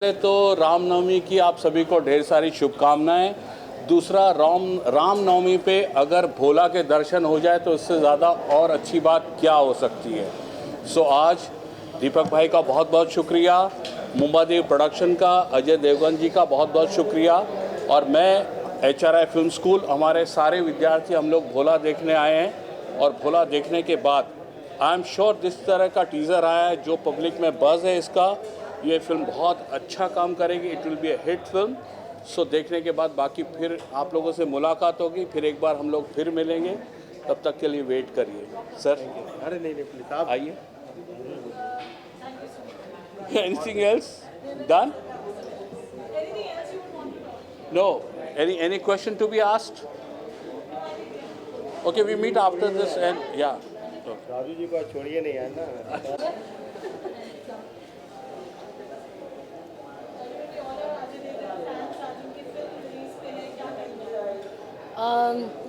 पहले तो रामनवमी की आप सभी को ढेर सारी शुभकामनाएं। दूसरा, रामनवमी पे अगर भोला के दर्शन हो जाए तो इससे ज़्यादा और अच्छी बात क्या हो सकती है। सो आज दीपक भाई का बहुत बहुत शुक्रिया, मुंबादेव प्रोडक्शन का, अजय देवगन जी का बहुत बहुत शुक्रिया। और मैं HRI फिल्म स्कूल, हमारे सारे विद्यार्थी हम लोग भोला देखने आए हैं। और भोला देखने के बाद आई एम श्योर जिस तरह का टीज़र आया है, जो पब्लिक में बज़ है इसका, ये फिल्म बहुत अच्छा काम करेगी। It will be a hit film. So देखने के बाद बाकी फिर आप लोगों से मुलाकात होगी, फिर एक बार हम लोग फिर मिलेंगे। तब तक के लिए वेट करिए सर। अरे नहीं प्लीज आप आइए। Anything else done? No? Any question to be asked? Okay, we meet after this and या राजू जी को छोड़िए नहीं है ना।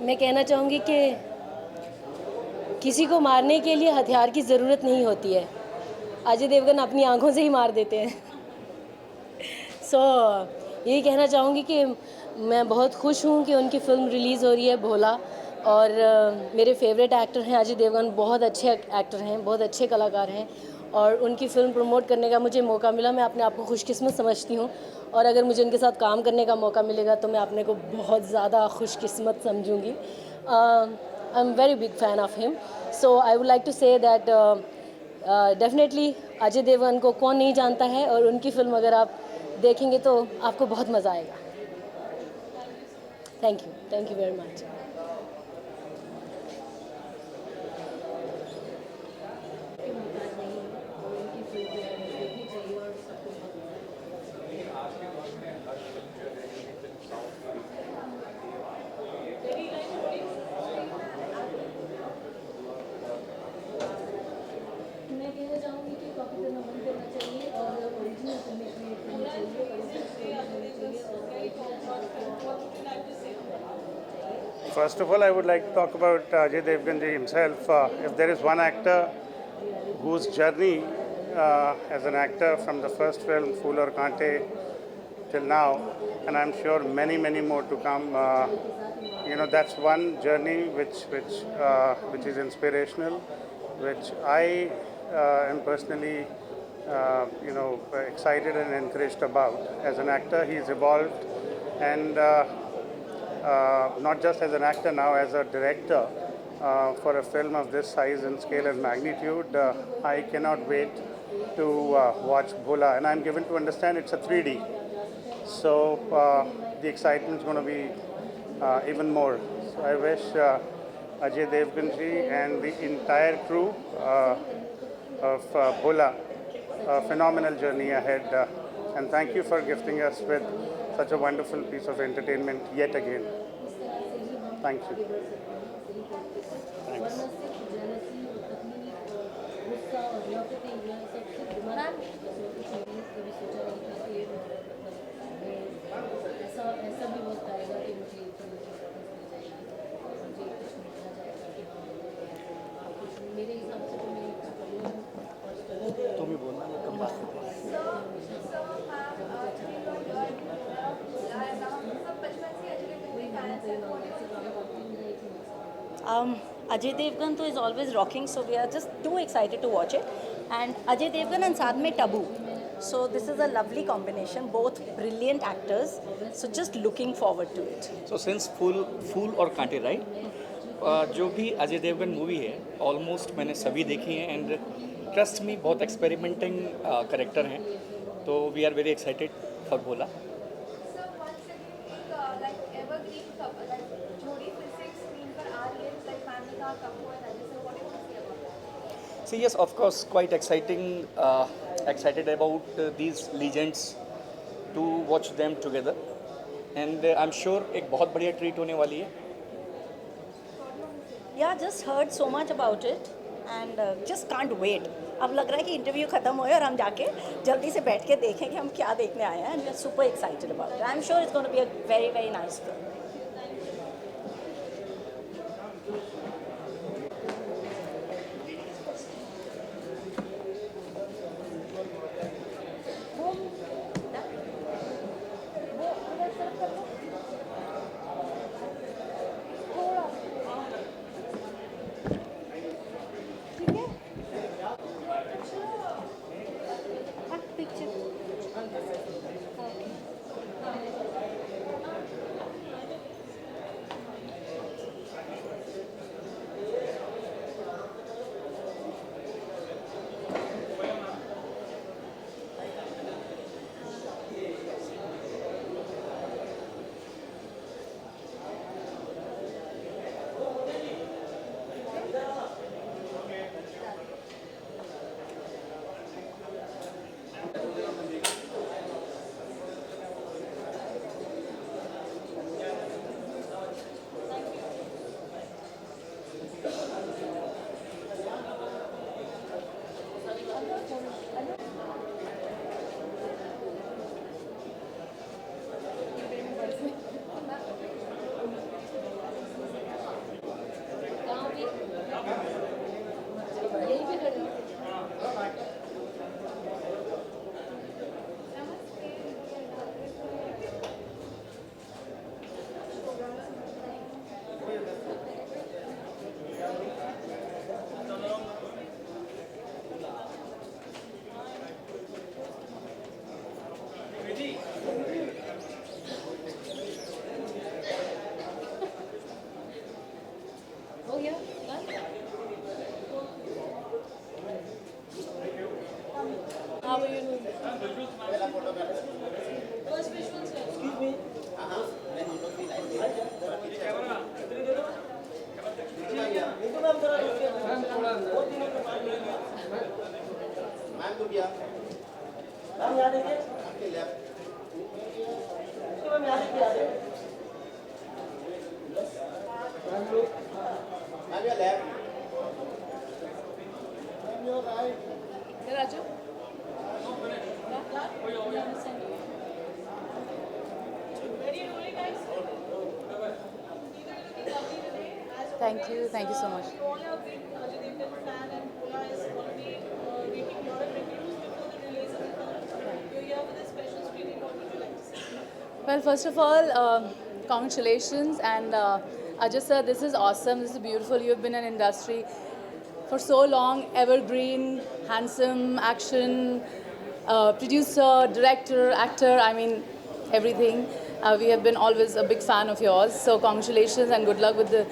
मैं कहना चाहूँगी कि किसी को मारने के लिए हथियार की ज़रूरत नहीं होती है। अजय देवगन अपनी आंखों से ही मार देते हैं। यही कहना चाहूँगी कि मैं बहुत खुश हूँ कि उनकी फ़िल्म रिलीज़ हो रही है भोला। और मेरे फेवरेट एक्टर हैं अजय देवगन, बहुत अच्छे एक्टर हैं, बहुत अच्छे कलाकार हैं। और उनकी फ़िल्म प्रमोट करने का मुझे मौका मिला, मैं अपने आप को खुशकिस्मत समझती हूँ। और अगर मुझे उनके साथ काम करने का मौका मिलेगा तो मैं अपने को बहुत ज़्यादा खुशकिस्मत समझूंगी। I am very big fan of him. So I would like to say that definitely Ajay Devgan को कौन नहीं जानता है, और उनकी फ़िल्म अगर आप देखेंगे तो आपको बहुत मज़ा आएगा। Thank you very much. मैं कहना चाहूँगी कि कॉपी करना बंद करना चाहिए और ओरिजिनल फिल्में क्रिएट करनी चाहिए। First of all, I would like to talk about Ajay Devgan ji himself. If there is one actor whose journey as an actor from the first film, Phool Aur Kaante, till now, and I'm sure many more to come, that's one journey which is inspirational, which I am personally, excited and encouraged about. As an actor, he's evolved, and not just as an actor now, as a director for a film of this size and scale and magnitude. I cannot wait to watch Bhola, and I'm given to understand it's a 3D. So the excitement is going to be even more. So I wish Ajay Devgan ji and the entire crew of Bhola a phenomenal journey ahead. And thank you for gifting us with such a wonderful piece of entertainment yet again. Thank you. Thanks. मेरे हिसाब से तो तुम ही बोलना, मैं कम बात करता Ajay Devgan is always rocking, so we are just too excited to watch it. And Ajay Devgan and साथ में Tabu. So this is a lovely combination, both brilliant actors. So just looking forward to it. So since फूल और कांटे, right, जो भी Ajay Devgan movie है almost मैंने सभी देखी हैं, एंड ट्रस्ट मी बहुत एक्सपेरिमेंटिंग करेक्टर हैं, तो we are very excited for Bhola. So yes, of course, quite excited about these legends to watch them together, and I'm sure एक बहुत बढ़िया ट्रीट होने वाली है। Yeah, just heard so much about it and just can't wait. अब लग रहा है कि इंटरव्यू खत्म हो और हम जाके जल्दी से बैठ के देखें कि हम क्या देखने आए हैं, and we are super excited about it. I'm sure it's going to be a very nice film. Thank you so much. Well, first of all, congratulations, and Ajay sir, this is awesome. This is beautiful. You've been in industry for so long, evergreen, handsome, action, producer, director, actor. I mean, everything. We have been always a big fan of yours. So congratulations and good luck with the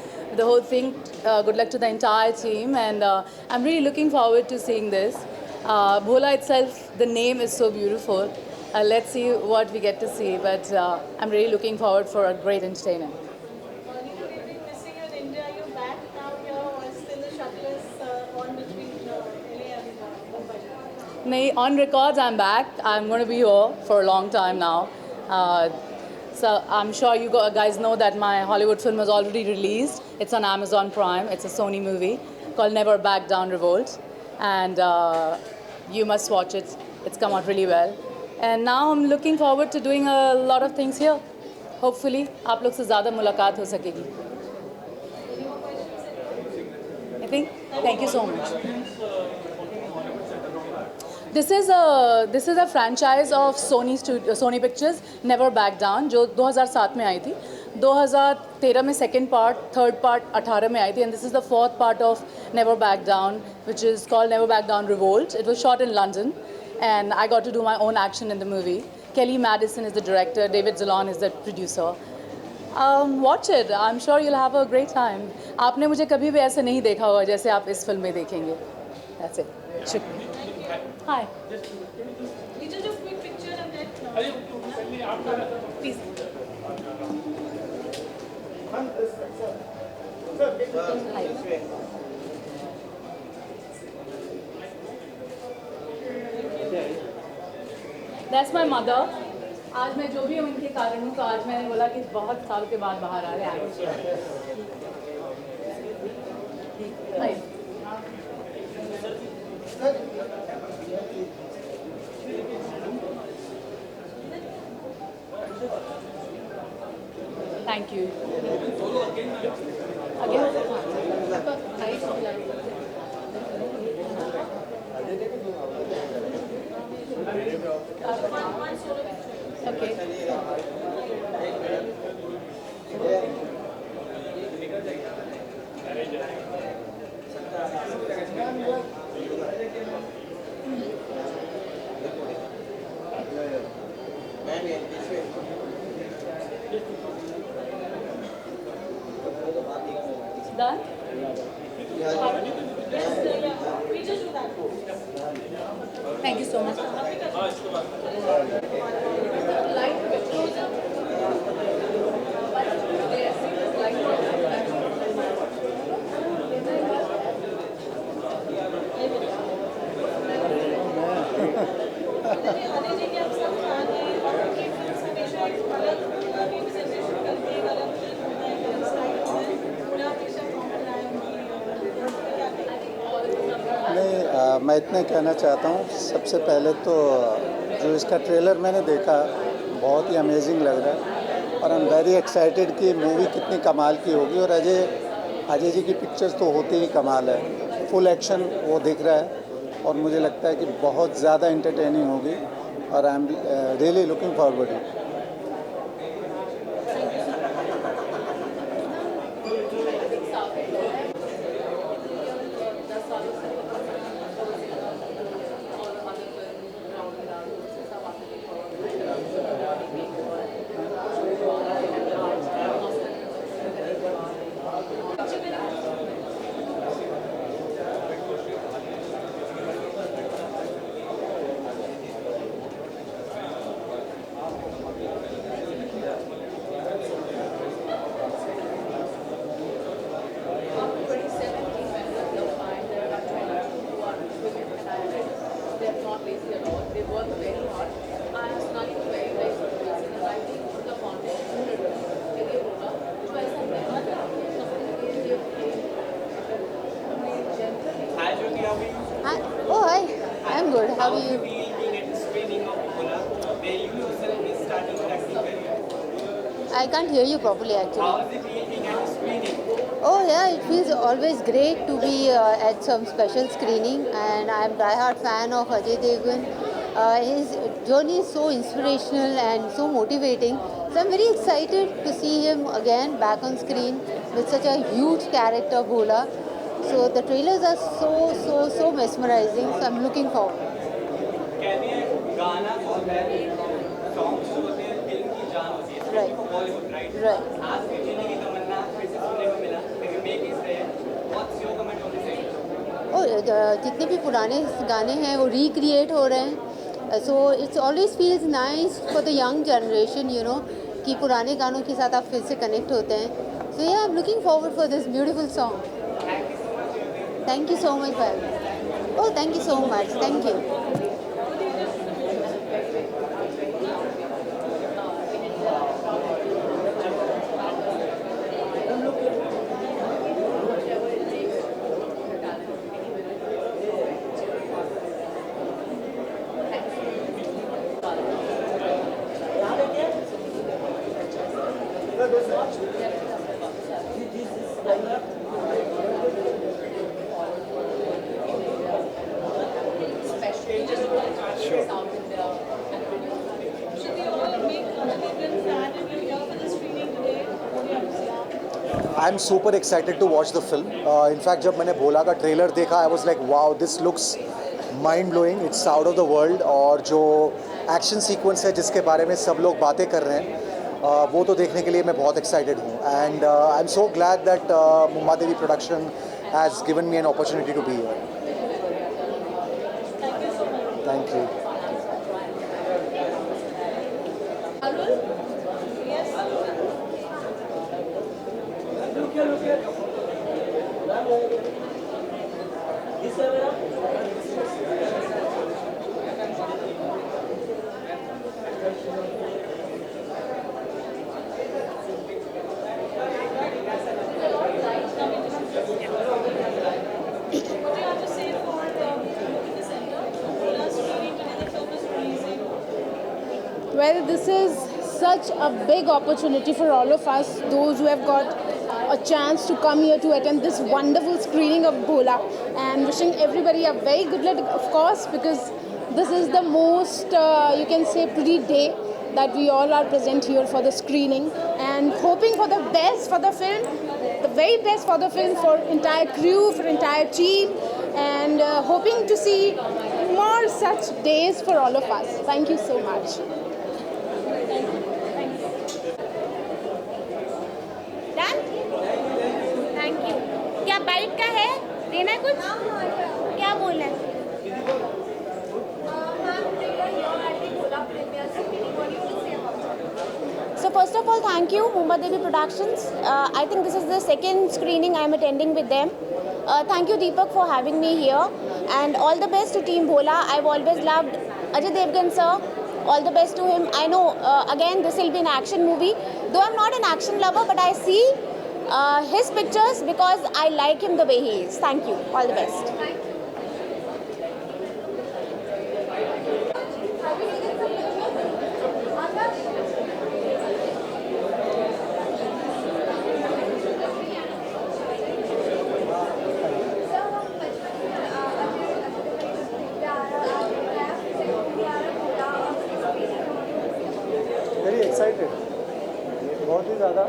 whole thing. Good luck to the entire team, and I'm really looking forward to seeing this. Bhola itself, the name is so beautiful. Let's see what we get to see, but I'm really looking forward for a great entertainment. Missing you in India, are you back now here or still the shuttle is on between LA and Mumbai? No, on records, I'm back. I'm going to be here for a long time now. So I'm sure you guys know that my Hollywood film was already released. It's on Amazon Prime. It's a Sony movie called Never Back Down Revolt. And you must watch it. It's come out really well. And now I'm looking forward to doing a lot of things here. Hopefully, आप लोग से ज़्यादा मुलाकात हो सकेगी. I think. Thank you so much. This is a franchise of Sony Pictures, Never Back Down, जो 2007 में आई थी. 2013 में second part, third part 18 में आई थी, and this is the fourth part of Never Back Down, which is called Never Back Down Revolt. It was shot in London, and I got to do my own action in the movie. Kelly Madison is the director, David Zalon is the producer. Watch it. I'm sure you'll have a great time. आपने मुझे कभी भी ऐसे नहीं देखा होगा जैसे आप इस फिल्म में देखेंगे. That's it. शुक्रिया. Hi. We just do a quick picture and then. Please. That's my mother. आज मैं जो भी हूँ इनके कारण हूँ, तो आज मैंने बोला कि बहुत सालों के बाद बाहर आ रहे हैं. Thank you. Okay. Done? We just do that. Thank you so much. Light bit closer. Yes, light. आने जी के आप सब आने और उनकी फिल्म हमेशा एक अलग रिप्रेजेंटेशन करती है, अलग फील होता है, अलग स्टाइल होता है. पूरा हमेशा कॉमन रहा है उनकी. नहीं, मैं इतना कहना चाहता हूँ. सबसे पहले तो जो इसका ट्रेलर मैंने देखा बहुत ही अमेजिंग लग रहा है, और आई एम वेरी एक्साइटेड कि मूवी कितनी कमाल की होगी. और अजय जी की पिक्चर्स तो होती ही कमाल है. फुल एक्शन वो दिख रहा है, और मुझे लगता है कि बहुत ज़्यादा इंटरटेनिंग होगी, और I am really looking forward it. love you. I can't hear you properly actually. Oh yeah, it feels always great to be at some special screening, and I'm a die-hard fan of Ajay Devgan. His journey is so inspirational and so motivating. So I'm very excited to see him again back on screen with such a huge character, Bhola. So the trailers are so mesmerizing. So I'm looking forward. Right. Oh, जितने भी पुराने गाने हैं वो recreate हो रहे हैं. So it's always feels nice for the young generation, you know, कि पुराने गानों के साथ आप फिर से कनेक्ट होते हैं. So yeah, I'm looking forward for this beautiful song. Thank you so much, Bhavya. Oh, thank you so much. Thank you. Should we all make Ajay Devgan fan and we're here for the screening today? What do you have to say? I am super excited to watch the film. In fact जब मैंने भोला का trailer देखा I was like wow, this looks mind blowing, it's out of the world. और जो action sequence है जिसके बारे में सब लोग बातें कर रहे हैं वो तो देखने के लिए मैं बहुत एक्साइटेड हूँ. And I am so glad that Mumba Devi production has given me an opportunity to be here. Thank you. What do you have to say for the center? Bhola screening today, the film is releasing. Well, this is such a big opportunity for all of us, those who have got a chance to come here to attend this wonderful screening of Bhola, and wishing everybody a very good luck, of course, because this is the most, you can say, pretty day that we all are present here for the screening, and hoping for the best for the film, the very best for the film, for entire crew, for entire team, and hoping to see more such days for all of us. Thank you so much. Thank you. क्या bike का है? देना है कुछ? क्या बोलना है? So first of all, thank you, Mumbai Devi Productions. I think this is the second screening I am attending with them. Thank you, Deepak, for having me here. And all the best to Team Bhola. I've always loved Ajay Devgan, sir. All the best to him. I know, again, this will be an action movie. Though I'm not an action lover, but I see his pictures because I like him the way he is. Thank you. All the best. Very excited, बहुत ही ज़्यादा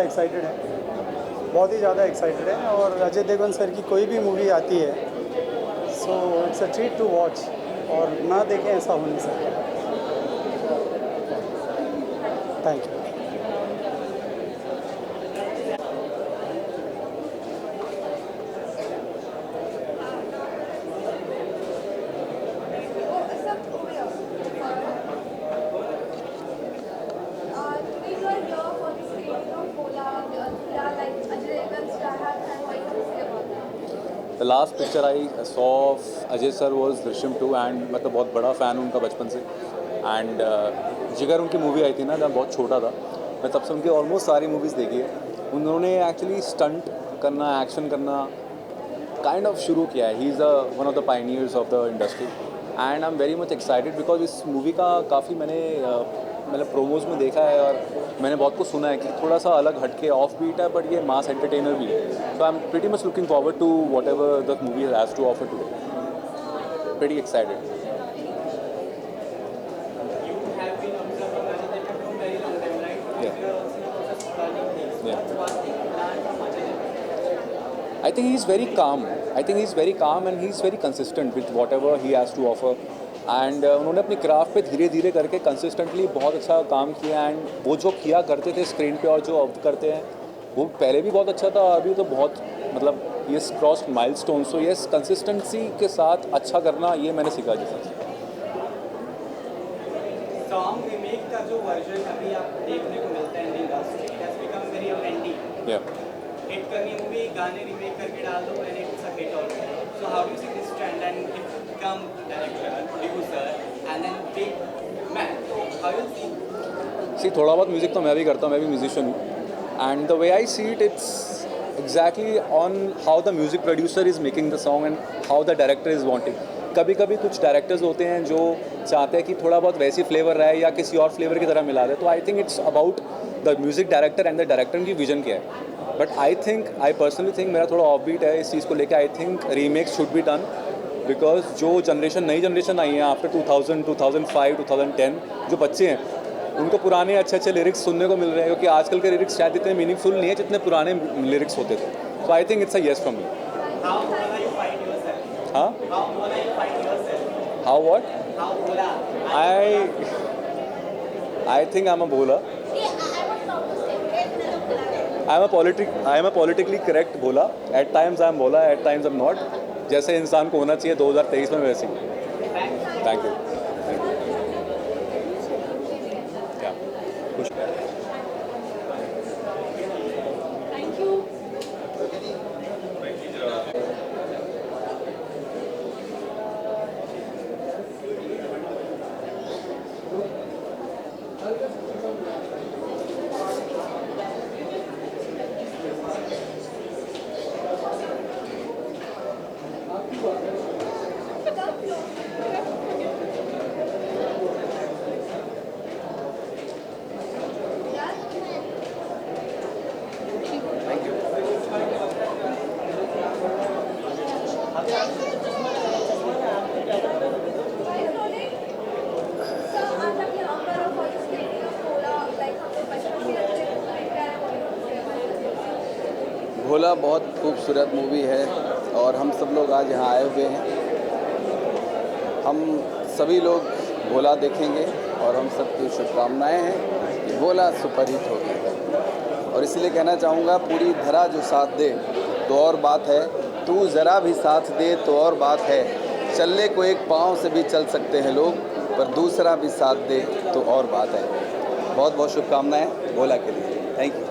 excited है, बहुत ही ज़्यादा excited है. और Ajay Devgan sir की कोई भी मूवी आती है so it's a treat to watch, और ना देखें ऐसा हो नहीं सकता. Thank you. The last picture I saw of Ajay sir was Drishyam 2 and मतलब बहुत बड़ा फ़ैन उनका बचपन से. एंड जिगर उनकी मूवी आई थी ना जब बहुत छोटा था, मैं तब से उनकी ऑलमोस्ट सारी मूवीज़ देखी है. उन्होंने एक्चुअली स्टंट करना, एक्शन करना काइंड ऑफ शुरू किया है. He is one of the pioneers of the industry and I am very much excited because इस मूवी का काफ़ी मैंने प्रोमोज में देखा है और मैंने बहुत कुछ सुना है कि थोड़ा सा अलग हटके ऑफ बीट है, बट ये मास एंटरटेनर भी है. So I am pretty much looking forward to whatever the movie has to offer today. Pretty excited. I think he's very calm. I think he's very calm and he's very consistent with whatever he has to offer. And उन्होंने अपनी craft पे धीरे धीरे करके consistently बहुत अच्छा काम किया. एंड वो जो किया करते थे स्क्रीन पे और जो अब करते हैं वो पहले भी बहुत अच्छा था, अभी तो बहुत मतलब ये cross milestone. So yes, consistency के साथ अच्छा करना ये मैंने सीखा जैसे. सॉन्ग रिमेक का जो वर्जन अभी आप देखने को मिलता है in industry, it has become very authentic. या हिट करनी मूवी गाने रिमेक करके डाल दो and it's a hit also. So how do you see this trend and if you become director, producer and then big man, how you see? थोड़ा बहुत music तो मैं भी करता हूँ, मैं भी म्यूजिशियन हूँ. And the way I see it, it's exactly on how the music producer is making the song and how the director is wanting. कभी कभी कुछ डायरेक्टर्स होते हैं जो चाहते हैं कि थोड़ा बहुत वैसी फ्लेवर रहे या किसी और फ्लेवर की तरह मिला दे. तो आई think it's about the music director and the director की विजन क्या है. बट आई पर्सनली थिंक मेरा थोड़ा ऑफ बीट है इस चीज़ को लेकर. I think remakes should be done because जो नई जनरेशन आई है आफ्टर 2000, 2005, 2010, जो बच्चे हैं उनको पुराने अच्छे लिरिक्स सुनने को मिल रहे हैं, क्योंकि आजकल के लिरिक्स शायद इतने मीनिंगफुल नहीं है जितने पुराने लिरिक्स होते थे. So I think it's a yes from me. हाँ, how what? I think I am a Bholaa. I am a politically correct Bholaa. At times I am Bholaa, at times I am not. जैसे इंसान को होना चाहिए 2023 में वैसे ही. Thank you. खुश. Thank you. भोला बहुत खूबसूरत मूवी है और हम सब लोग आज यहाँ आए हुए हैं. हम सभी लोग भोला देखेंगे और हम सबकी शुभकामनाएं हैं कि भोला सुपरहिट होगी. और इसलिए कहना चाहूँगा, पूरी धरा जो साथ दे तो और बात है, तू ज़रा भी साथ दे तो और बात है. चलने को एक पाँव से भी चल सकते हैं लोग, पर दूसरा भी साथ दे तो और बात है. बहुत बहुत शुभकामनाएं भोला के लिए. Thank you.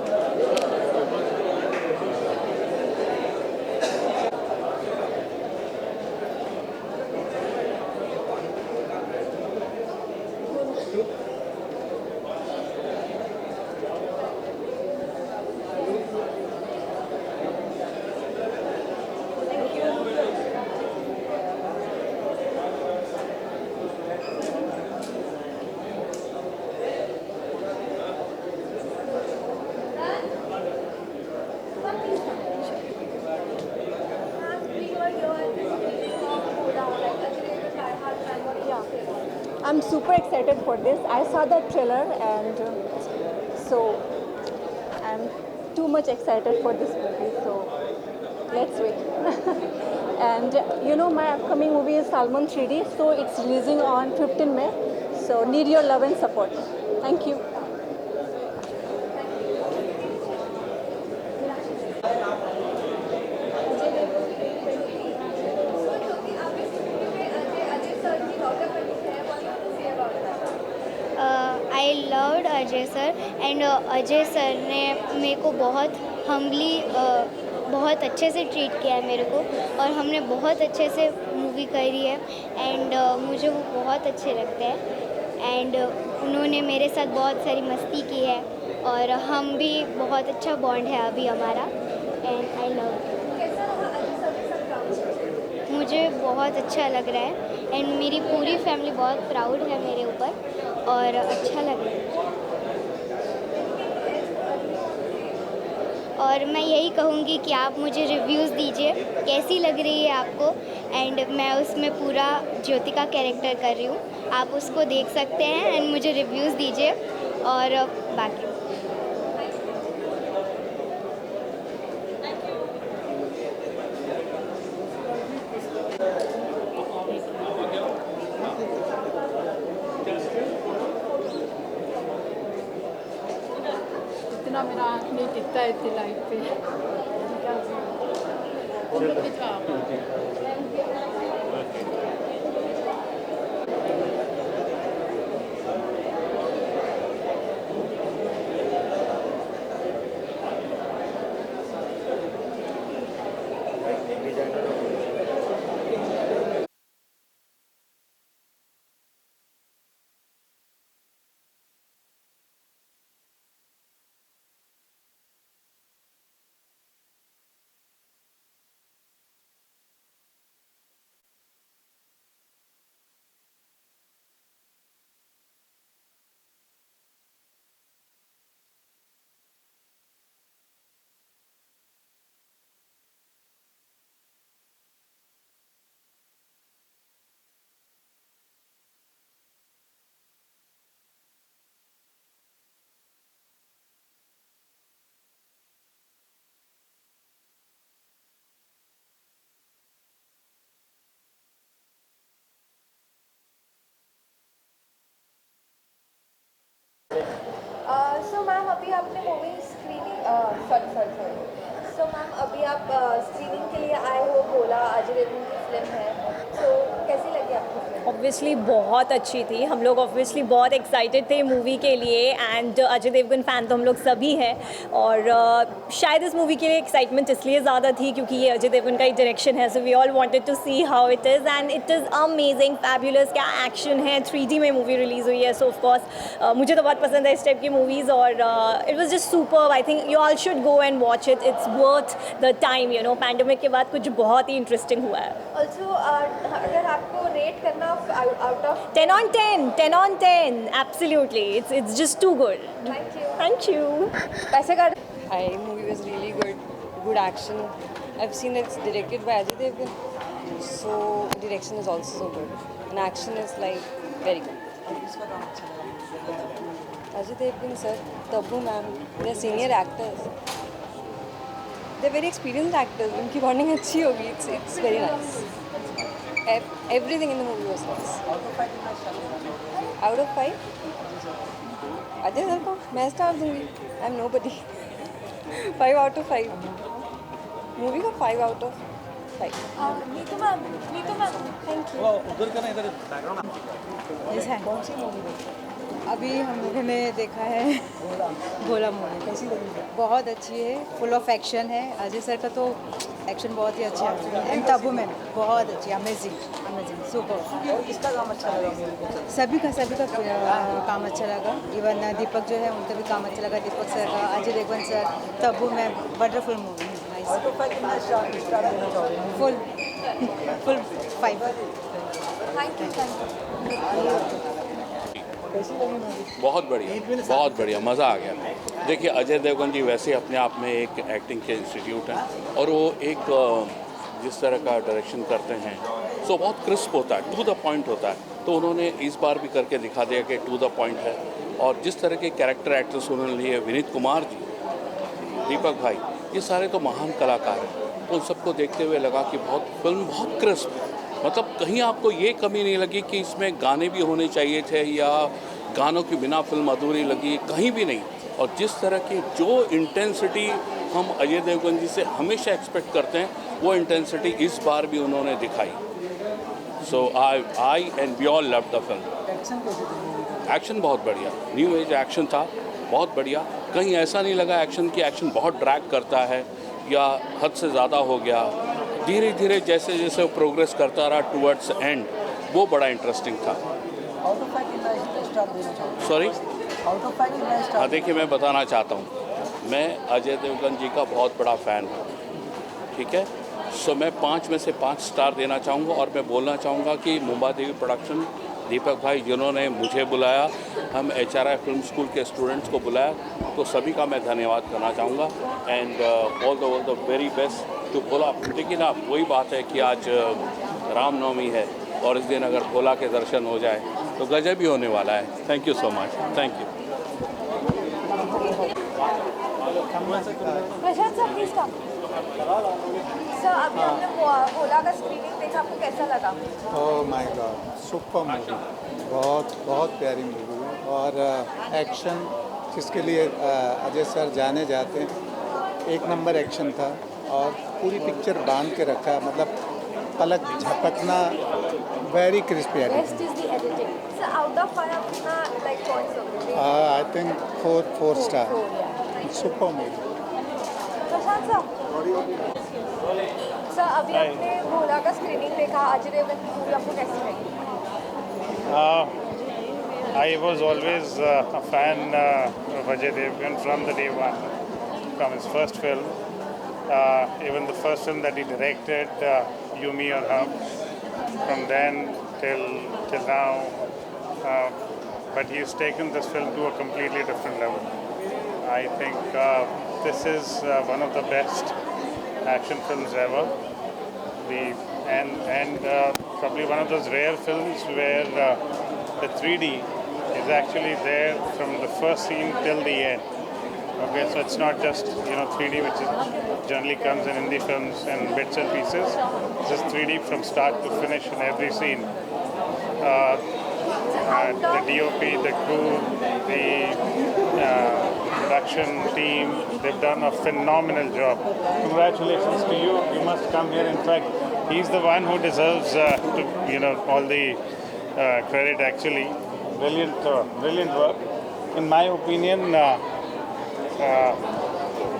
I'm super excited for this. I saw the trailer and so I'm too much excited for this movie. So let's wait. And you know, my upcoming movie is Salman 3D, so it's releasing on 15 May. So need your love and support. Thank you. I loved Ajay sir and Ajay sir ने मेरे को बहुत humbly बहुत अच्छे से treat किया है मेरे को, और हमने बहुत अच्छे से मूवी करी है एंड मुझे वो बहुत अच्छे लगते हैं. एंड उन्होंने मेरे साथ बहुत सारी मस्ती की है और हम भी बहुत अच्छा बॉन्ड है अभी हमारा. And I love. मुझे बहुत अच्छा लग रहा है एंड मेरी पूरी फैमिली बहुत प्राउड है मेरे ऊपर और अच्छा लग रहा है। और मैं यही कहूँगी कि आप मुझे रिव्यूज़ दीजिए कैसी लग रही है आपको, एंड मैं उसमें पूरा ज्योति का कैरेक्टर कर रही हूँ, आप उसको देख सकते हैं एंड मुझे रिव्यूज़ दीजिए। और बाकी इतना मेरा आँख नहीं टिकता है इतनी लाइफ पे। सो मैम अभी आपने मूवी स्क्रीनिंग सो मैम अभी आप स्क्रीनिंग के लिए आए हो, भोला अजय देवगन की फिल्म है, सो कैसी लगी आपको फिल्म? ऑब्वियसली बहुत अच्छी थी। हम लोग ऑब्वियसली बहुत एक्साइटेड थे मूवी के लिए एंड अजय देवगन फ़ैन तो हम लोग सभी हैं और शायद इस मूवी के लिए एक्साइटमेंट इसलिए ज़्यादा थी क्योंकि ये अजय देवगन का ही डायरेक्शन है। So we all wanted to see how it is and it is amazing, fabulous. क्या एक्शन है, 3D में मूवी रिलीज़ हुई है। सो ऑफकोर्स मुझे तो बहुत पसंद है इस टाइप की मूवीज़ और it was just super. I think you all should go and watch it, it's worth the time. You know, pandemic के बाद कुछ बहुत ही इंटरेस्टिंग हुआ है। ऑल्सो अगर आपको रेट करना out of 10 on 10, 10 on 10, absolutely. It's just too good. Thank you. पैसे का movie was really good, good action. I've seen it's directed by Ajay Devgan, so direction is also so good, and action is like very good. Ajay Devgan sir, Tabu ma'am, they're senior actors. They're very experienced actors. उनकी bonding अच्छी होगी. It's very nice. Everything in the movie was nice. Out of 5? Ajay sir को मैं star दूंगी. I'm nobody. 5 out of 5. Movie का 5 out of 5. Neetu ma'am, thank you. उधर का ना, इधर बैकग्राउंड। कौन सी मूवी? अभी हम लोगों ने देखा है भोला मूवी। कैसी लगी? बहुत अच्छी है, फुल ऑफ एक्शन है। अजय सर का तो एक्शन बहुत ही अच्छा है एंड तब्बू में बहुत अच्छी, अमेजिंग सुपर। किसका काम अच्छा लगा? सभी का काम अच्छा लगा। इवन दीपक जो है उनका भी काम अच्छा लगा, दीपक सर का, अजय देवगन सर, तब्बू में wonderful movie. Full 5। Thank you. बहुत बढ़िया, मज़ा आ गया। देखिए, अजय देवगन जी वैसे अपने आप में एक एक्टिंग के इंस्टीट्यूट हैं और वो एक जिस तरह का डायरेक्शन करते हैं सो बहुत क्रिस्प होता है, टू द पॉइंट होता है। तो उन्होंने इस बार भी करके दिखा दिया कि टू द पॉइंट है। और जिस तरह के कैरेक्टर एक्टर्स उन्होंने लिए, विनीत कुमार जी, दीपक भाई, ये सारे तो महान कलाकार हैं। तो उन सबको देखते हुए लगा कि फिल्म बहुत क्रिस्प, मतलब कहीं आपको ये कमी नहीं लगी कि इसमें गाने भी होने चाहिए थे या गानों के बिना फिल्म अधूरी लगी, कहीं भी नहीं। और जिस तरह की जो इंटेंसिटी हम अजय देवगन जी से हमेशा एक्सपेक्ट करते हैं, वो इंटेंसिटी इस बार भी उन्होंने दिखाई। So I and we all love the film. Action बहुत बढ़िया, न्यू एज एक्शन था, बहुत बढ़िया। कहीं ऐसा नहीं लगा एक्शन बहुत ड्रैग करता है या हद से ज़्यादा हो गया। धीरे धीरे जैसे जैसे वो प्रोग्रेस करता रहा टुवर्ड्स एंड, वो बड़ा इंटरेस्टिंग था। सॉरी, हाँ, देखिए मैं बताना चाहता हूँ, मैं अजय देवगन जी का बहुत बड़ा फ़ैन हूँ, ठीक है। सो मैं 5 में से 5 स्टार देना चाहूँगा और मैं बोलना चाहूँगा कि मुंबा देवी प्रोडक्शन, दीपक भाई जिन्होंने मुझे बुलाया, हम HRI फिल्म स्कूल के स्टूडेंट्स को बुलाया, तो सभी का मैं धन्यवाद करना चाहूँगा। And all the very best to Bholaa. लेकिन आप वही बात है कि आज रामनवमी है और इस दिन अगर भोला के दर्शन हो जाए तो गजब ही होने वाला है। Thank you so much. Thank you. Prashant sir please come. Sir अभी हमने भोला का स्क्रीनिंग देखा, आपको कैसा लगा? Oh my God, super movie, बहुत बहुत प्यारी मूवी है। और एक्शन जिसके लिए अजय सर जाने जाते हैं, एक नंबर एक्शन था और पूरी पिक्चर बांध के रखा, मतलब पलक झपकना, very crispy Best is the editing. So out of 5 आप कितना like points दोगे? I think 4 star, super movie. Prashant sir अभी आपने भोला का स्क्रीनिंग देखा, अजय देवगन की मूवी आपको कैसी लगी? I was always a fan of Ajay Devgan from the day one, from his first film, even the first film that he directed, You, Me or Hum, from then till now. But he's taken this film to a completely different level. I think this is one of the best action films ever. Probably one of those rare films where the 3D is actually there from the first scene till the end. Okay, so it's not just 3D, which generally comes in Hindi films and bits and pieces. It's just 3D from start to finish in every scene. The DOP, the crew, the production team, they've done a phenomenal job. Congratulations to you. You must come here. In fact, he's the one who deserves all the credit actually. Brilliant work. In my opinion,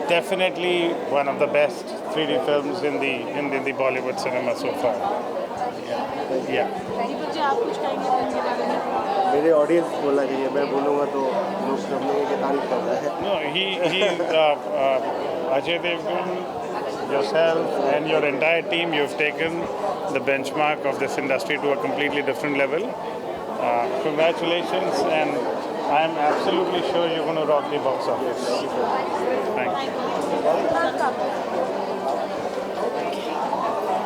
definitely one of the best 3D films in the Bollywood cinema so far. Yeah. मेरे audience बोलना चाहिए, मैं बोलूँगा तो लोग सब लोगों की तारीफ कर रहा है। No, Ajay Devgan, yourself and your entire team, you've taken the benchmark of this industry to a completely different level. Congratulations, and I'm absolutely sure you're going to rock the box office. Thanks.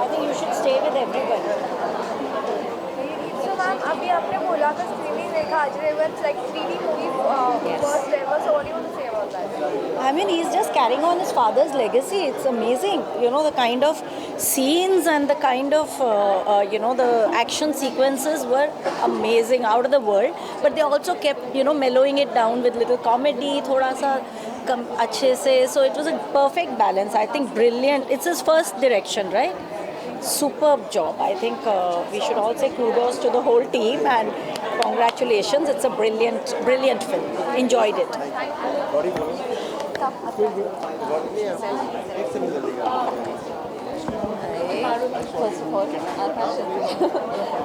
I think you should stay with everybody. So ma'am अभी आपने भोला का screening देखा, Ajay Devgan like 3D movie first ever. So what do you want to say about that? I mean, he's just carrying on his father's legacy. It's amazing, the kind of scenes and the kind of, the action sequences were amazing, out of the world. But they also kept, mellowing it down with little comedy, thoda sa अच्छे से. So it was a perfect balance. I think brilliant. It's his first direction, right? Superb job. I think we should all say kudos to the whole team and congratulations. It's a brilliant film. Enjoyed it. First of all,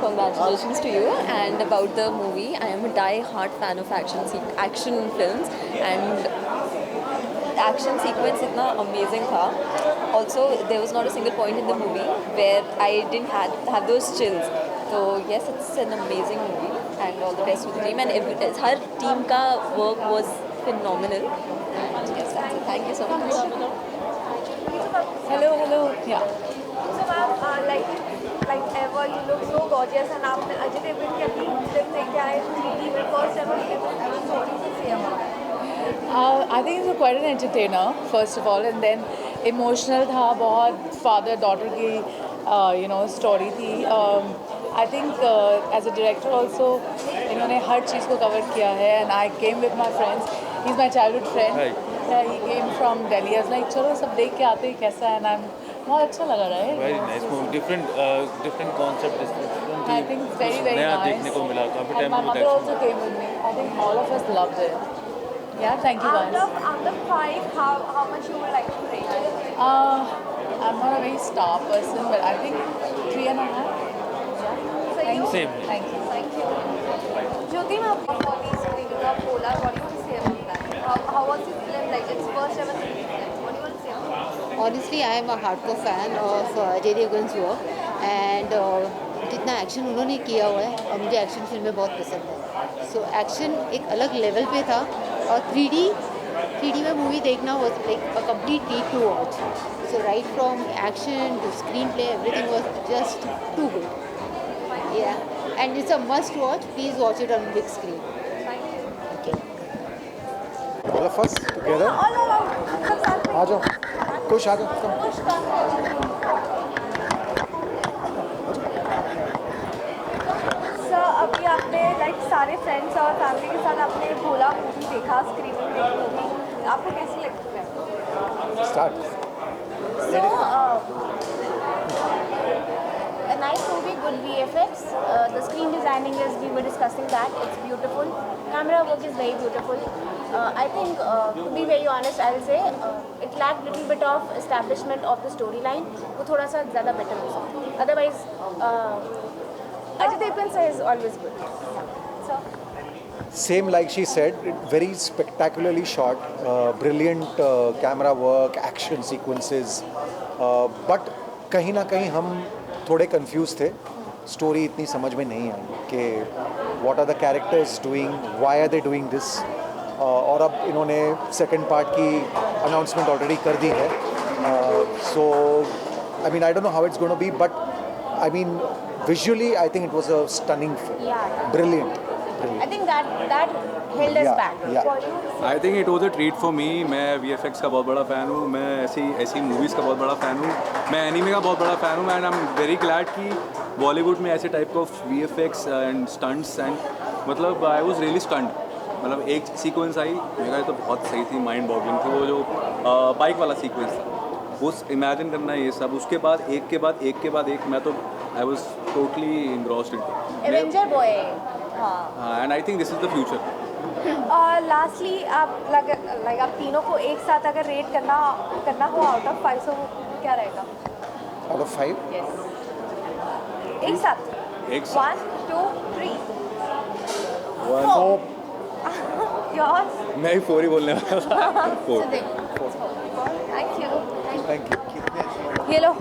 congratulations to you. And about the movie, I am a die-hard fan of action films, and the action sequence itna amazing tha. Also, there was not a single point in the movie where I didn't have those chills. So yes, it's an amazing movie, and all the best with the team. And her team ka work was phenomenal. Yes, that's it. Thank you so much. Hello. Yeah. So ma'am, like ever, you look so gorgeous, and आपने अजय देवगन की अपनी film देखे आए 3D में first ever film. So what do you say about it? I think he's quite an entertainer, first of all, and then emotional था बहुत, father daughter की story थी. I think as a director also इन्होंने हर चीज़ को cover किया है, and I came with my friends. He's my childhood friend. He came from Delhi. I was like चलो सब देख के आते हैं कैसा है, and बहुत अच्छा लगा रहा है. Very nice movie. Different concept. I think it's very नया nice. देखने को मिला. काफी And time my में mother also came with me. I think all of us loved it. Yeah, thank you guys. Out of 5, how much you would like to rate it? I'm not a very star person, but I think 3.5. So you? Same. Thank you. Thank you. Jyoti ma'am, police screening of Bhola, what do you want to say about that? How was the film like? Its first ever 3D film. What do you want to say Honestly, I am a hardcore fan of Ajay Devgan's work and जितना action उन्होंने किया हुआ है और मुझे action फिल्में बहुत पसंद है. सो एक्शन एक अलग लेवल पे था और 3D में मूवी देखना was like a complete treat to watch. So right from action to screenplay, everything was just too good. Yeah, and it's a must watch. Please watch it on big screen. All of us together. आ जाओ, खुश आ जाओ. Sir अभी आपने like सारे friends और family के साथ आपने भोला मूवी देखा, स्क्रीनिंग देखी होगी, आपको कैसी लगी है? Start. A nice movie, good VFX. The screen designing is, we were discussing that, it's beautiful. Camera work is very beautiful. I think, to be very honest, I will say, it lacked little bit of establishment of the storyline. वो थोड़ा सा ज़्यादा better हो सकता. Otherwise, Ajay Devgan sir is always good. So. Same like she said, very spectacularly shot, brilliant camera work, action sequences, but कहीं ना कहीं हम थोड़े confused थे. स्टोरी इतनी समझ में नहीं आई कि what are the characters doing, why are they doing this, और अब इन्होंने सेकंड पार्ट की अनाउंसमेंट ऑलरेडी कर दी है. So I mean I don't know how it's going to be, but I mean visually I think it was a stunning film. Yeah. Brilliant. I think that held us back. I think it was a treat for me. मैं VFX का बहुत बड़ा fan हूँ, मैं ऐसी movies का बहुत बड़ा फ़ैन हूँ, मैं एनीमे का बहुत बड़ा फ़ैन हूँ. And I am very glad कि बॉलीवुड में ऐसे type of VFX and stunts and मतलब आई वॉज रियली स्टंट. मतलब एक सीक्वेंस आई मेरा तो बहुत सही थी, माइंड बॉगलिंग थी. वो जो बाइक वाला सीक्वेंस था, उस इमेजिन करना ये सब, उसके बाद एक मैं तो I was totally engrossed in avenger boy. हाँ. And I think this is the future. और लास्टली आप लाइक आप तीनों को एक साथ अगर रेट करना हो आउट ऑफ 5, तो क्या रहेगा? Out of 5? Yes. एक साथ. 1, 2, 3. 4. Yours? मैं ही 4 ही बोलने वाला था. 4. Thank you. Thank you. ये लो.